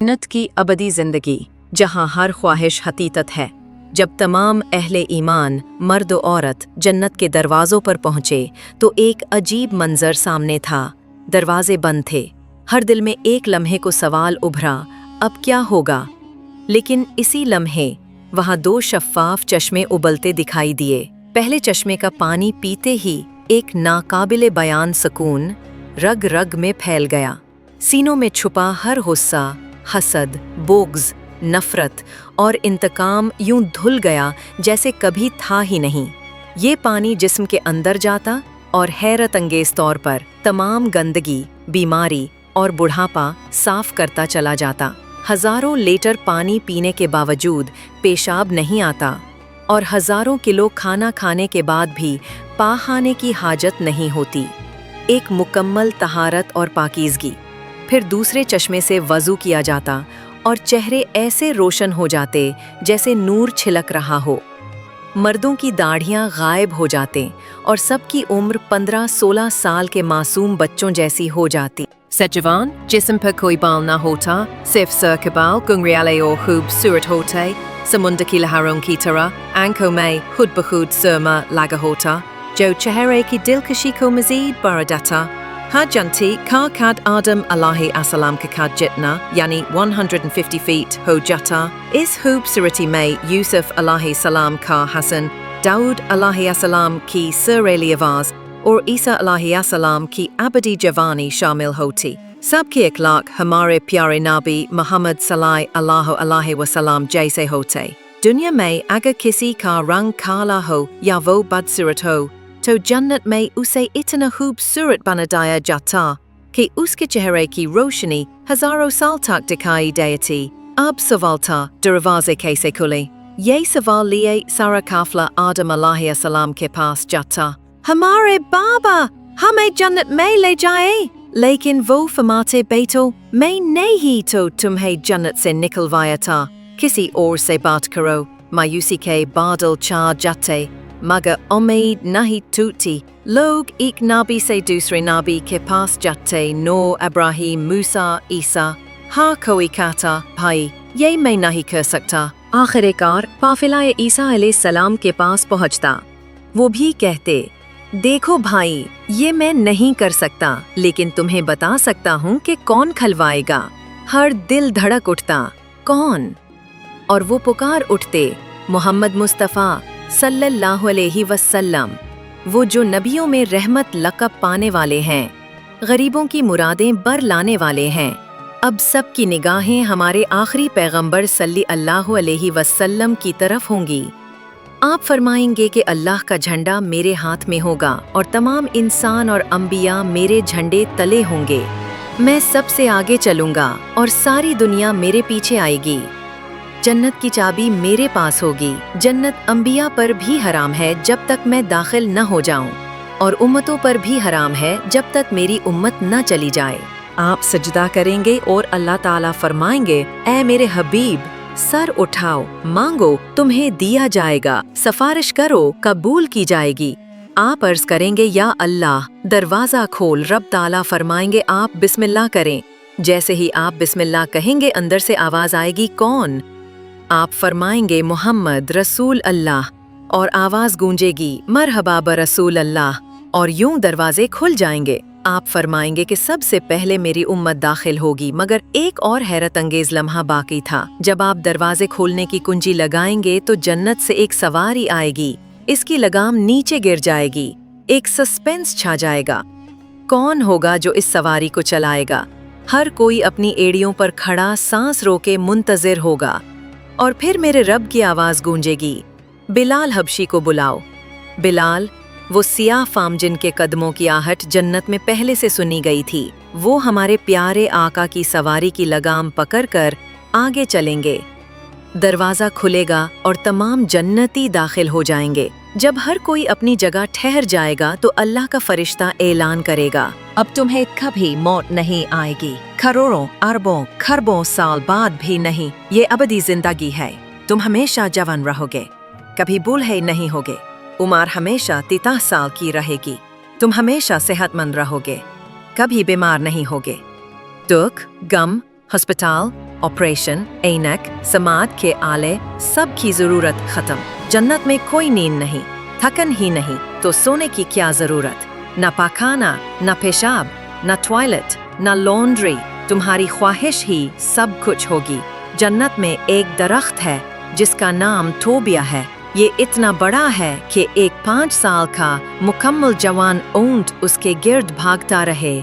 जन्नत की अबदी जिंदगी जहां हर ख्वाहिश हकीकत है। जब तमाम अहले ईमान मर्द औरत जन्नत के दरवाज़ों पर पहुँचे तो एक अजीब मंजर सामने था। दरवाजे बंद थे। हर दिल में एक लम्हे को सवाल उभरा, अब क्या होगा? लेकिन इसी लम्हे वहाँ दो शफ़ाफ चश्मे उबलते दिखाई दिए। पहले चश्मे का पानी पीते ही एक नाकाबिले बयान सुकून रग रग में फैल गया। सीनों में छुपा हर गुस्सा, हसद, बोग्ज़, नफ़रत और इंतकाम यूं धुल गया जैसे कभी था ही नहीं। ये पानी जिस्म के अंदर जाता और हैरत अंगेज़ तौर पर तमाम गंदगी, बीमारी और बुढ़ापा साफ करता चला जाता। हज़ारों लीटर पानी पीने के बावजूद पेशाब नहीं आता और हज़ारों किलो खाना खाने के बाद भी पाखाने की हाजत नहीं होती। एक मुकम्मल तहारत और पाकीज़गी। फिर दूसरे चश्मे से वज़ू किया जाता और चेहरे ऐसे रोशन हो जाते जैसे नूर छिलक रहा हो। मर्दों की दाढ़ियाँ गायब हो जाते और सबकी उम्र 15-16 साल के मासूम बच्चों जैसी हो जाती। सजवान जिस्म पर कोई बाल ना होता, सिर्फ सर के बाल गुंगरियाले और खूबसूरत होते। समुंदर की लहरों की तरह आंखों में खुद बखुद सुरमा लगा होता जो चेहरे की दिलकशी को मज़ीद बढ़ा देता। हर जंती का कद आदम अलैहिस्सलाम के कद जितना यानी 150 फीट हो जाता। इस खूबसूरती में यूसुफ अलैहिस्सलाम का हसन, दाऊद अलैहिस्सलाम की सुरीली आवाज़ और ईसा अलैहिस्सलाम की अबदी जवानी शामिल होती। सबके अखलाक हमारे प्यारे नबी मोहम्मद सल्लल्लाहु अलैहि वसल्लम जैसे होते। दुनिया में अगर किसी का रंग काला हो या वो बदसूरत हो तो जन्नत में उसे इतना खूबसूरत बना दिया जाता कि उसके चेहरे की रोशनी हजारों साल तक दिखाई देती। अब सवाल था, दरवाजे कैसे खुले? ये सवाल लिए सारा काफिला आदम अलैहिस्सलाम के पास जाता। हमारे बाबा हमें जन्नत में ले जाए। लेकिन वो फरमाते, बेटो मैं नहीं तो तुम्हें जन्नत से निकलवाया था, किसी और से बात करो। मायूसी के बादल छा जाते मगर उम्मीद नहीं टूटी। लोग एक नबी से दूसरे नबी के पास जाते, नूह, इब्राहिम, मूसा, ईसा। हाँ कोई कहता, भाई ये मैं नहीं कर सकता। आखिरकार काफिला ईसा अलैहिस्सलाम के पास पहुँचता। वो भी कहते, देखो भाई ये मैं नहीं कर सकता, लेकिन तुम्हें बता सकता हूँ कि कौन खलवाएगा। हर दिल धड़क उठता, कौन? और वो पुकार उठते, मोहम्मद मुस्तफ़ा सल्लल्लाहु अलैहि वसल्लम, वो जो नबियों में रहमत लक़ब पाने वाले हैं, गरीबों की मुरादें बर लाने वाले हैं। अब सब की निगाहें हमारे आखिरी पैगंबर सल्लल्लाहु अलैहि वसल्लम की तरफ होंगी। आप फरमाएंगे कि अल्लाह का झंडा मेरे हाथ में होगा और तमाम इंसान और अंबिया मेरे झंडे तले होंगे। मैं सबसे आगे चलूँगा और सारी दुनिया मेरे पीछे आएगी। जन्नत की चाबी मेरे पास होगी। जन्नत अंबिया पर भी हराम है जब तक मैं दाखिल न हो जाऊं, और उम्मतों पर भी हराम है जब तक मेरी उम्मत न चली जाए। आप सजदा करेंगे और अल्लाह ताला फरमाएंगे, ऐ मेरे हबीब सर उठाओ, मांगो तुम्हें दिया जाएगा, सिफारिश करो कबूल की जाएगी। आप अर्ज करेंगे, या अल्लाह दरवाज़ा खोल। रब ताला फरमाएंगे, आप बिस्मिल्लाह करें। जैसे ही आप बिस्मिल्लाह कहेंगे अंदर से आवाज़ आएगी, कौन? आप फरमाएंगे, मोहम्मद रसूल अल्लाह, और आवाज़ गूंजेगी, मरहबा ब रसूल अल्लाह, और यूं दरवाजे खुल जाएंगे। आप फरमाएंगे कि सबसे पहले मेरी उम्मत दाखिल होगी। मगर एक और हैरत अंगेज लम्हा बाकी था। जब आप दरवाजे खोलने की कुंजी लगाएंगे तो जन्नत से एक सवारी आएगी। इसकी लगाम नीचे गिर जाएगी। एक सस्पेंस छा जाएगा। कौन होगा जो इस सवारी को चलाएगा? हर कोई अपनी एड़ियों पर खड़ा सांस रोके मुंतजिर होगा। और फिर मेरे रब की आवाज़ गूंजेगी, बिलाल हबशी को बुलाओ। बिलाल वो सियाह फाम जिनके कदमों की आहट जन्नत में पहले से सुनी गई थी, वो हमारे प्यारे आका की सवारी की लगाम पकड़कर आगे चलेंगे। दरवाज़ा खुलेगा और तमाम जन्नती दाखिल हो जाएंगे। जब हर कोई अपनी जगह ठहर जाएगा तो अल्लाह का फरिश्ता ऐलान करेगा, अब तुम्हें कभी मौत नहीं आएगी। करोड़ों अरबों खरबों साल बाद भी नहीं, ये अबदी जिंदगी है। तुम हमेशा जवान रहोगे, कभी बूढ़े नहीं होगे। उम्र हमेशा 30 साल की रहेगी। तुम हमेशा सेहतमंद रहोगे, कभी बीमार नहीं होगे। दुख, गम, अस्पताल, ऑपरेशन, ऐनक, समात के आले, सब की जरूरत खत्म। जन्नत में कोई नींद नहीं, थकन ही नहीं, तो सोने की क्या जरूरत। न पाखाना, न पेशाब, न टॉयलेट, न लॉन्ड्री, तुम्हारी ख्वाहिश ही सब कुछ होगी। जन्नत में एक दरख्त है जिसका नाम तोबिया है। ये इतना बड़ा है कि एक 5 साल का मुकम्मल जवान ऊंट उसके गिर्द भागता रहे,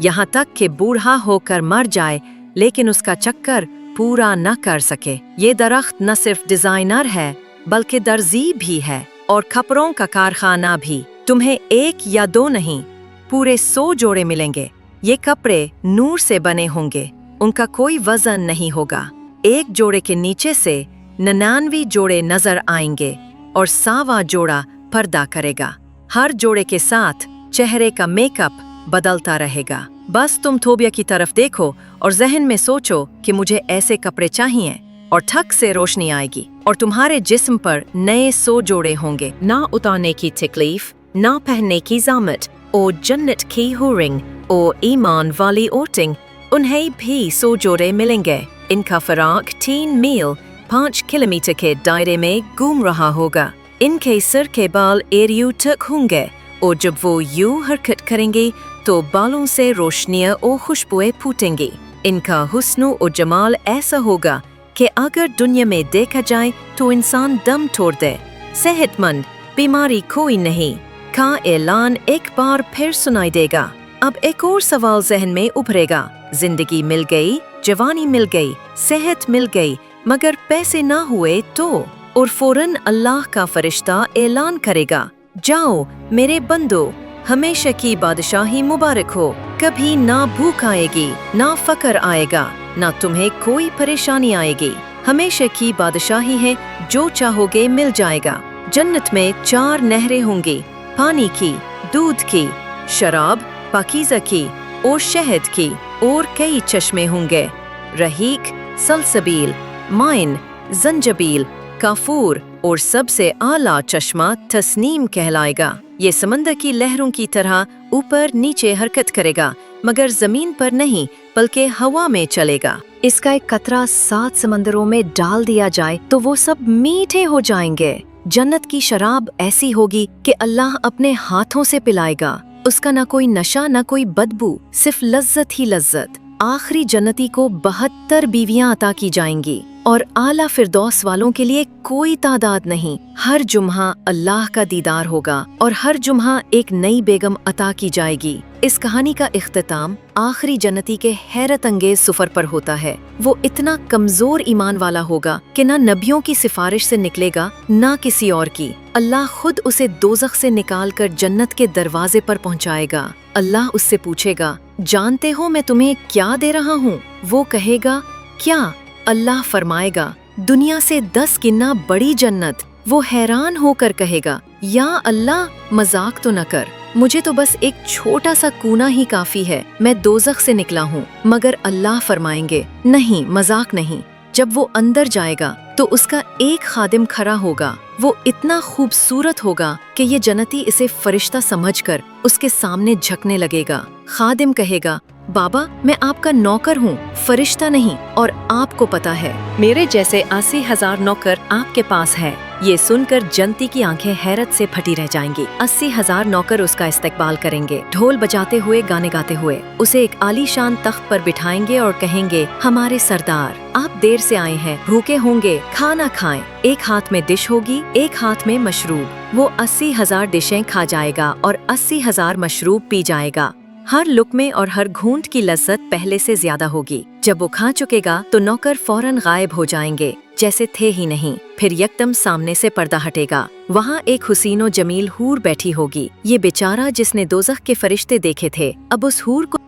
यहाँ तक कि बूढ़ा होकर मर जाए लेकिन उसका चक्कर पूरा न कर सके। ये दरख्त न सिर्फ डिजाइनर है बल्कि दर्जी भी है और कपड़ों का कारखाना भी। तुम्हें 1 या 2 नहीं, पूरे 100 जोड़े मिलेंगे। ये कपड़े नूर से बने होंगे, उनका कोई वजन नहीं होगा। एक जोड़े के नीचे से 99 जोड़े नजर आएंगे और 100वां जोड़ा पर्दा करेगा। हर जोड़े के साथ चेहरे का मेकअप बदलता रहेगा। बस तुम तोबिया की तरफ देखो और जहन में सोचो कि मुझे ऐसे कपड़े चाहिए, और ठक से रोशनी आएगी और तुम्हारे जिस्म पर नए 100 जोड़े होंगे। ना उतारने की तकलीफ, ना पहनने की ज़ामत। ओ जन्नत की हूरिंग, ओ ईमान वाली औरतें, उन्हें भी 100 जोड़े मिलेंगे। इनका फराक 3 मील 5 किलोमीटर के दायरे में घूम रहा होगा। इनके सर के बाल एरियो तक होंगे और जब वो यूं हरकत करेंगे तो बालों से रोशनियां और खुशबुएं फूटेंगी। इनका हुस्न और जमाल ऐसा होगा कि अगर दुनिया में देखा जाए तो इंसान दम तोड़ दे। सेहतमंद, बीमारी कोई नहीं का ऐलान एक बार फिर सुनाई देगा। अब एक और सवाल जहन में उभरेगा, जिंदगी मिल गई, जवानी मिल गई, सेहत मिल गई, मगर पैसे ना हुए तो? और फौरन अल्लाह का फरिश्ता ऐलान करेगा, जाओ मेरे बंदो, हमेशा की बादशाही मुबारक हो। कभी ना भूख आएगी, ना फकर आएगा, ना तुम्हें कोई परेशानी आएगी। हमेशा की बादशाही है, जो चाहोगे मिल जाएगा। जन्नत में 4 नहरें होंगी, पानी की, दूध की, शराब, पाकीज़ा की और शहद की, और कई चश्मे होंगे, रहीक, सलसबील, माइन, जंजबील, काफूर, और सबसे आला चश्मा तस्नीम कहलाएगा। ये समंदर की लहरों की तरह ऊपर नीचे हरकत करेगा, मगर जमीन पर नहीं बल्कि हवा में चलेगा। इसका एक कतरा 7 समंदरों में डाल दिया जाए तो वो सब मीठे हो जाएंगे। जन्नत की शराब ऐसी होगी कि अल्लाह अपने हाथों से पिलाएगा। उसका ना कोई नशा, ना कोई बदबू, सिर्फ लज्जत ही लज्जत। आखिरी जन्नती को 72 बीवियां अता की जाएंगी और आला फिरदौस वालों के लिए कोई तादाद नहीं। हर जुम्हा अल्लाह का दीदार होगा और हर जुम्हा एक नई बेगम अता की जाएगी। इस कहानी का इख्तिताम आखिरी जन्नती के हैरत अंगेज सफर पर होता है। वो इतना कमजोर ईमान वाला होगा कि ना नबियों की सिफारिश से निकलेगा, ना किसी और की। अल्लाह खुद उसे दोज़ख से निकाल कर जन्नत के दरवाजे पर पहुंचाएगा। अल्लाह उससे पूछेगा, जानते हो मैं तुम्हें क्या दे रहा हूँ? वो कहेगा, क्या? अल्लाह फरमाएगा, दुनिया से 10 गिना बड़ी जन्नत। वो हैरान होकर कहेगा, या अल्लाह मजाक तो न कर, मुझे तो बस एक छोटा सा कूना ही काफी है, मैं दोज़ख से निकला हूँ। मगर अल्लाह फरमाएंगे, नहीं, मजाक नहीं। जब वो अंदर जाएगा तो उसका एक खादिम खड़ा होगा। वो इतना खूबसूरत होगा कि ये जन्नती इसे फरिश्ता समझकर उसके सामने झुकने लगेगा। खादिम कहेगा, बाबा मैं आपका नौकर हूँ, फरिश्ता नहीं, और आपको पता है मेरे जैसे 80,000 नौकर आपके पास है। ये सुनकर जन्नती की आंखें हैरत से फटी रह जाएंगी। 80,000 नौकर उसका इस्तकबाल करेंगे, ढोल बजाते हुए, गाने गाते हुए। उसे एक आलीशान तख्त पर बिठाएंगे और कहेंगे, हमारे सरदार, आप देर से आए हैं, भूखे होंगे, खाना खाएं। एक हाथ में डिश होगी, एक हाथ में मशरूब। वो 80,000 डिशें खा जाएगा और 80,000 मशरूब पी जाएगा। हर लुक्मे और हर घूंट की लज्जत पहले से ज्यादा होगी। जब वो खा चुकेगा तो नौकर फौरन गायब हो जाएंगे, जैसे थे ही नहीं। फिर यकदम सामने से पर्दा हटेगा। वहाँ एक हुसीनो जमील हूर बैठी होगी। ये बेचारा जिसने दोज़ख के फरिश्ते देखे थे, अब उस हूर को